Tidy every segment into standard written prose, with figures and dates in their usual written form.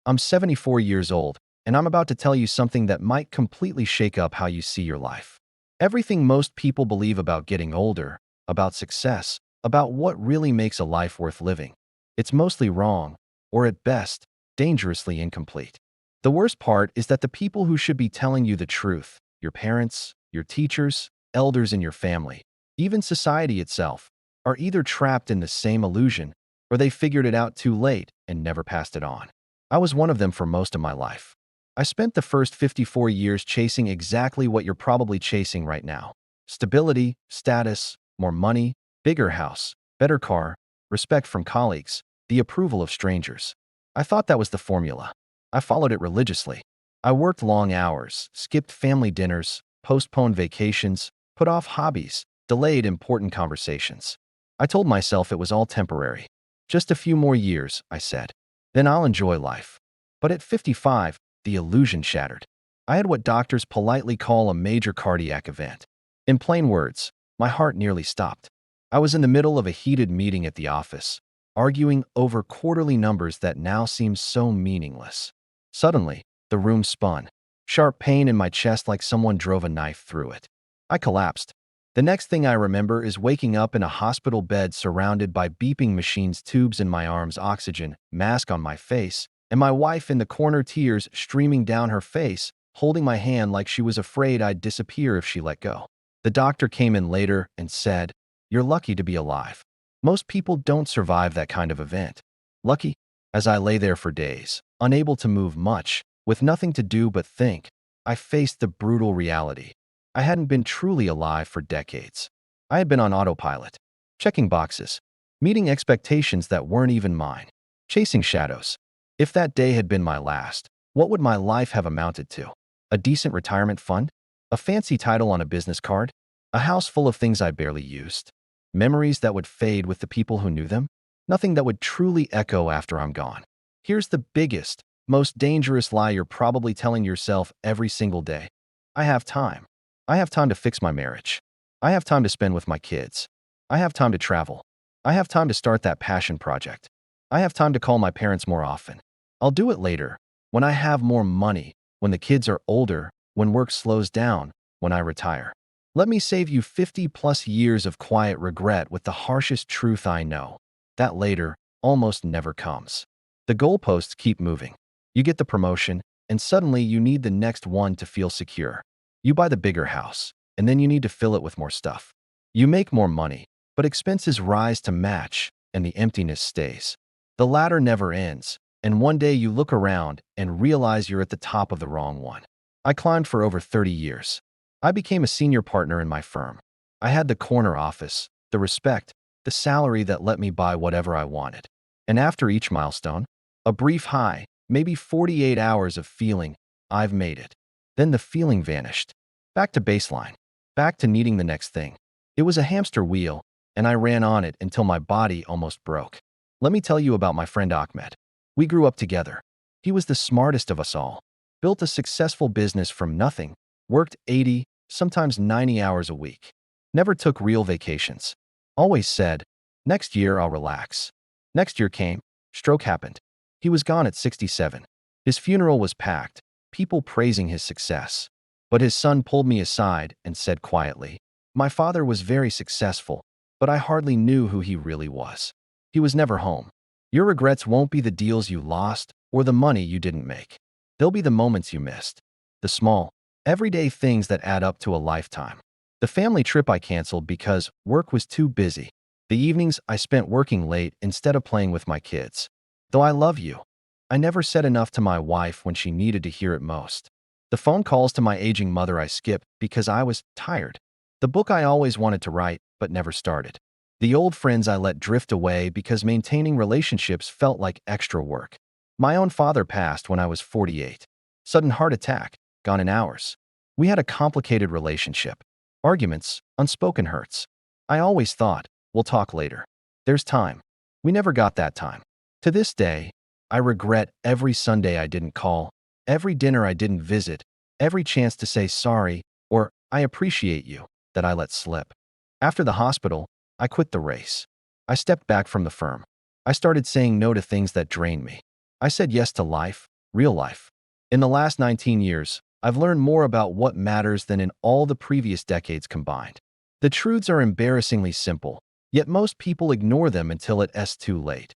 I'm 74 years old, and I'm about to tell you something that might completely shake up how you see your life. Everything most people believe about getting older, about success, about what really makes a life worth living, it's mostly wrong, or at best, dangerously incomplete. The worst part is that the people who should be telling you the truth, your parents, your teachers, elders in your family, even society itself, are either trapped in the same illusion or they figured it out too late and never passed it on. I was one of them for most of my life. I spent the first 54 years chasing exactly what you're probably chasing right now. Stability, status, more money, bigger house, better car, respect from colleagues, the approval of strangers. I thought that was the formula. I followed it religiously. I worked long hours, skipped family dinners, postponed vacations, put off hobbies, delayed important conversations. I told myself it was all temporary. Just a few more years, I said. Then I'll enjoy life. But at 55, the illusion shattered. I had what doctors politely call a major cardiac event. In plain words, my heart nearly stopped. I was in the middle of a heated meeting at the office, arguing over quarterly numbers that now seem so meaningless. Suddenly, the room spun. Sharp pain in my chest like someone drove a knife through it. I collapsed. The next thing I remember is waking up in a hospital bed surrounded by beeping machines, tubes in my arms, oxygen, mask on my face, and my wife in the corner, tears streaming down her face, holding my hand like she was afraid I'd disappear if she let go. The doctor came in later and said, "You're lucky to be alive. Most people don't survive that kind of event." Lucky? As I lay there for days, unable to move much, with nothing to do but think, I faced the brutal reality. I hadn't been truly alive for decades. I had been on autopilot, checking boxes, meeting expectations that weren't even mine, chasing shadows. If that day had been my last, what would my life have amounted to? A decent retirement fund? A fancy title on a business card? A house full of things I barely used? Memories that would fade with the people who knew them? Nothing that would truly echo after I'm gone. Here's the biggest, most dangerous lie you're probably telling yourself every single day. I have time. I have time to fix my marriage. I have time to spend with my kids. I have time to travel. I have time to start that passion project. I have time to call my parents more often. I'll do it later, when I have more money, when the kids are older, when work slows down, when I retire. Let me save you 50 plus years of quiet regret with the harshest truth I know. That later almost never comes. The goalposts keep moving. You get the promotion, and suddenly you need the next one to feel secure. You buy the bigger house, and then you need to fill it with more stuff. You make more money, but expenses rise to match, and the emptiness stays. The ladder never ends, and one day you look around and realize you're at the top of the wrong one. I climbed for over 30 years. I became a senior partner in my firm. I had the corner office, the respect, the salary that let me buy whatever I wanted. And after each milestone, a brief high, maybe 48 hours of feeling, I've made it. Then the feeling vanished. Back to baseline. Back to needing the next thing. It was a hamster wheel, and I ran on it until my body almost broke. Let me tell you about my friend Ahmed. We grew up together. He was the smartest of us all. Built a successful business from nothing. Worked 80, sometimes 90 hours a week. Never took real vacations. Always said, "Next year I'll relax." Next year came. Stroke happened. He was gone at 67. His funeral was packed, people praising his success. But his son pulled me aside and said quietly, "My father was very successful, but I hardly knew who he really was. He was never home. Your regrets won't be the deals you lost or the money you didn't make. They'll be the moments you missed. The small, everyday things that add up to a lifetime. The family trip I canceled because work was too busy. The evenings I spent working late instead of playing with my kids. Though I love you, I never said enough to my wife when she needed to hear it most. The phone calls to my aging mother I skipped because I was tired. The book I always wanted to write but never started. The old friends I let drift away because maintaining relationships felt like extra work. My own father passed when I was 48. Sudden heart attack, gone in hours. We had a complicated relationship. Arguments, unspoken hurts. I always thought, we'll talk later. There's time. We never got that time. To this day, I regret every Sunday I didn't call, every dinner I didn't visit, every chance to say sorry or "I appreciate you" that I let slip. After the hospital, I quit the race. I stepped back from the firm. I started saying no to things that drained me. I said yes to life, Real life. In the last 19 years, I've learned more about what matters than in all the previous decades combined. The truths are embarrassingly simple, yet most people ignore them until it's too late.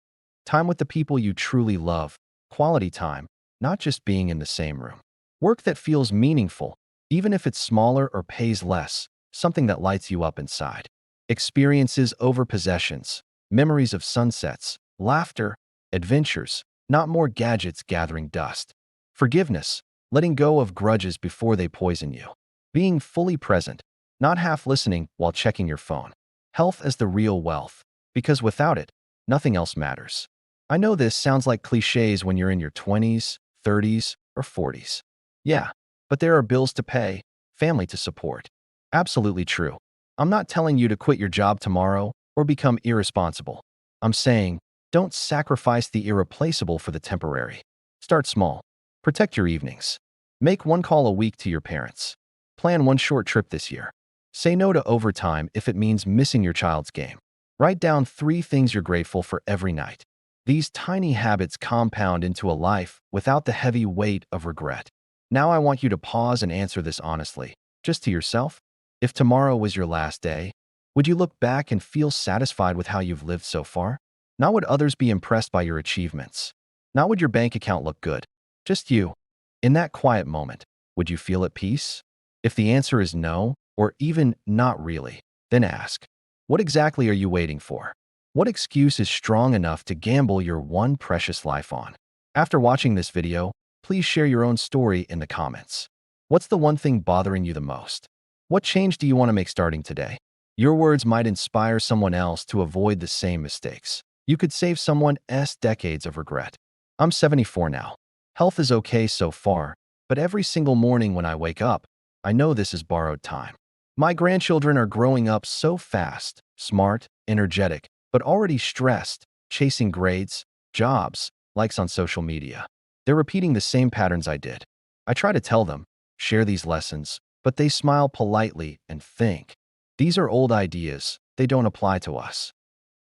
Time with the people you truly love, quality time, not just being in the same room. Work that feels meaningful, even if it's smaller or pays less, something that lights you up inside. Experiences over possessions, memories of sunsets, laughter, adventures, not more gadgets gathering dust. Forgiveness, letting go of grudges before they poison you. Being fully present, not half listening while checking your phone. Health as the real wealth, because without it, nothing else matters. I know this sounds like cliches when you're in your 20s, 30s, or 40s. Yeah, but there are bills to pay, family to support. Absolutely true. I'm not telling you to quit your job tomorrow or become irresponsible. I'm saying, don't sacrifice the irreplaceable for the temporary. Start small. Protect your evenings. Make one call a week to your parents. Plan one short trip this year. Say no to overtime if it means missing your child's game. Write down 3 things you're grateful for every night. These tiny habits compound into a life without the heavy weight of regret. Now I want you to pause and answer this honestly, just to yourself. If tomorrow was your last day, would you look back and feel satisfied with how you've lived so far? Not would others be impressed by your achievements. Not would your bank account look good. Just you. In that quiet moment, would you feel at peace? If the answer is no, or even not really, then ask, what exactly are you waiting for? What excuse is strong enough to gamble your one precious life on? After watching this video, please share your own story in the comments. What's the one thing bothering you the most? What change do you want to make starting today? Your words might inspire someone else to avoid the same mistakes. You could save someone's decades of regret. I'm 74 now. Health is okay so far, but every single morning when I wake up, I know this is borrowed time. My grandchildren are growing up so fast, smart, energetic, but already stressed, chasing grades, jobs, likes on social media. They're repeating the same patterns I did. I try to tell them, share these lessons, but they smile politely and think, these are old ideas, they don't apply to us.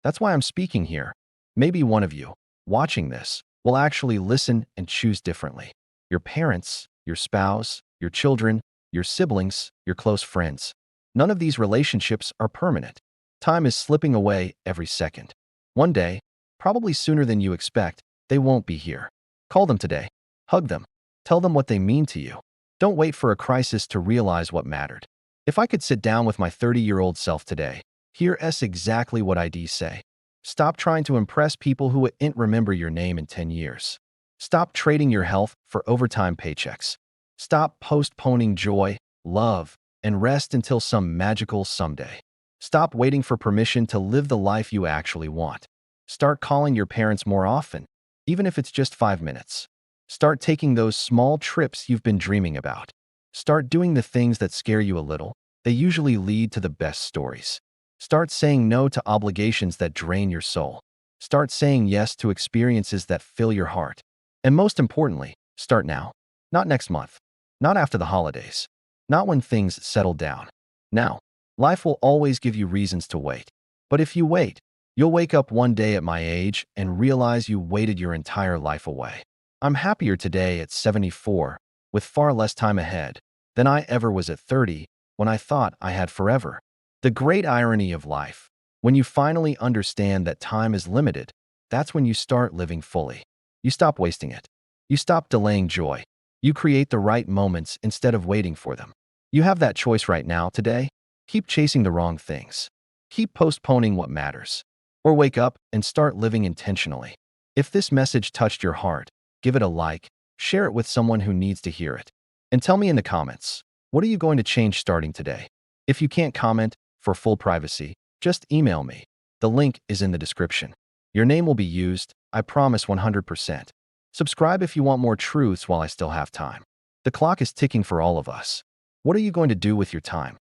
That's why I'm speaking here. Maybe one of you, watching this, will actually listen and choose differently. Your parents, your spouse, your children, your siblings, your close friends. None of these relationships are permanent. Time is slipping away every second. One day, probably sooner than you expect, they won't be here. Call them today. Hug them. Tell them what they mean to you. Don't wait for a crisis to realize what mattered. If I could sit down with my 30-year-old self today, here's exactly what I'd say. Stop trying to impress people who won't remember your name in 10 years. Stop trading your health for overtime paychecks. Stop postponing joy, love, and rest until some magical someday. Stop waiting for permission to live the life you actually want. Start calling your parents more often, even if it's just 5 minutes. Start taking those small trips you've been dreaming about. Start doing the things that scare you a little. They usually lead to the best stories. Start saying no to obligations that drain your soul. Start saying yes to experiences that fill your heart. And most importantly, start now. Not next month. Not after the holidays. Not when things settle down. Now. Life will always give you reasons to wait. But if you wait, you'll wake up one day at my age and realize you waited your entire life away. I'm happier today at 74, with far less time ahead, than I ever was at 30, when I thought I had forever. The great irony of life, when you finally understand that time is limited, that's when you start living fully. You stop wasting it. You stop delaying joy. You create the right moments instead of waiting for them. You have that choice right now, today. Keep chasing the wrong things. Keep postponing what matters. Or wake up and start living intentionally. If this message touched your heart, give it a like, share it with someone who needs to hear it. And tell me in the comments, what are you going to change starting today? If you can't comment, for full privacy, just email me. The link is in the description. Your name will be used, I promise 100%. Subscribe if you want more truths while I still have time. The clock is ticking for all of us. What are you going to do with your time?